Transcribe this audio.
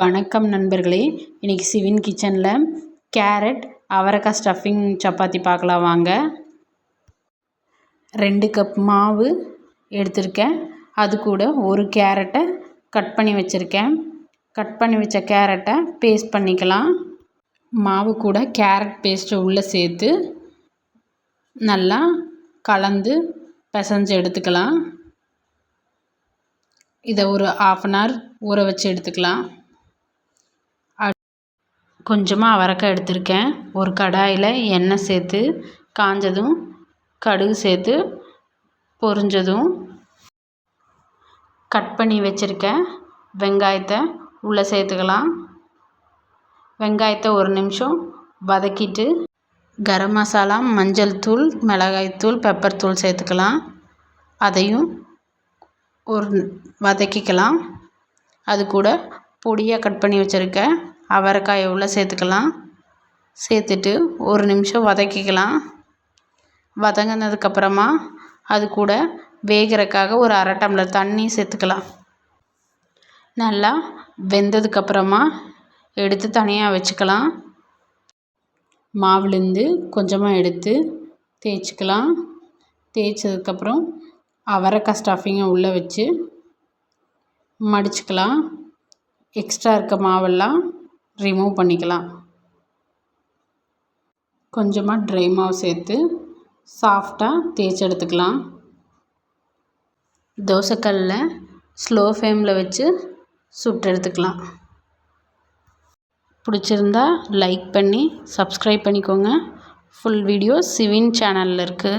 வணக்கம் நண்பர்களே, இன்றைக்கி சிவின் கிச்சனில் கேரட் அவரைக்காய் ஸ்டஃபிங் சப்பாத்தி பார்க்கலாம் வாங்க. 2 கப் மாவு எடுத்திருக்கேன். அது கூட ஒரு கேரட்டை கட் பண்ணி வச்சுருக்கேன். கட் பண்ணி வச்ச கேரட்டை பேஸ்ட் பண்ணிக்கலாம். மாவு கூட கேரட் பேஸ்ட்டை உள்ளே சேர்த்து நல்லா கலந்து பிசைஞ்சு எடுத்துக்கலாம். இதை ஒரு 1/2 அன் ஹவர் ஊற வச்சு எடுத்துக்கலாம். கொஞ்சமாக அவரைக்காய் எடுத்திருக்கேன். ஒரு கடாயில் எண்ணெய் சேர்த்து காஞ்சதும் கடுகு சேர்த்து பொரிஞ்சதும் கட் பண்ணி வச்சுருக்க வெங்காயத்தை உள்ளே சேர்த்துக்கலாம். வெங்காயத்தை ஒரு நிமிஷம் வதக்கிட்டு கரம் மசாலா, மஞ்சள் தூள், மிளகாய்த்தூள், பெப்பர் தூள் சேர்த்துக்கலாம். அதையும் வதக்கிக்கலாம். அது கூட பொடியாக கட் பண்ணி வச்சுருக்க அவரைக்காயை உள்ளே சேர்த்துக்கலாம். சேர்த்துட்டு ஒரு நிமிஷம் வதக்கிக்கலாம். வதங்கினதுக்கப்புறமா அது கூட வேகிறதுக்காக ஒரு 1/2 டம்ளர் தண்ணி சேர்த்துக்கலாம். நல்லா வெந்ததுக்கப்புறமா எடுத்து தனியாக வச்சுக்கலாம். மாவுலேருந்து கொஞ்சமாக எடுத்து தேய்ச்சிக்கலாம். தேய்ச்சதுக்கப்புறம் அவரைக்காய் ஸ்டஃபிங்கை உள்ளே வச்சு மடிச்சுக்கலாம். எக்ஸ்ட்ரா இருக்க மாவெல்லாம் ரிமூவ் பண்ணிக்கலாம். கொஞ்சமாக ட்ரை மாவு சேர்த்து சாஃப்டாக தேய்ச்சி எடுத்துக்கலாம். தோசைக்கல்லில் ஸ்லோ ஃப்ளேமில் வச்சு சுட்டு எடுத்துக்கலாம். பிடிச்சிருந்தா லைக் பண்ணி சப்ஸ்கிரைப் பண்ணிக்கோங்க. ஃபுல் வீடியோ சிவின் சேனலில் இருக்குது.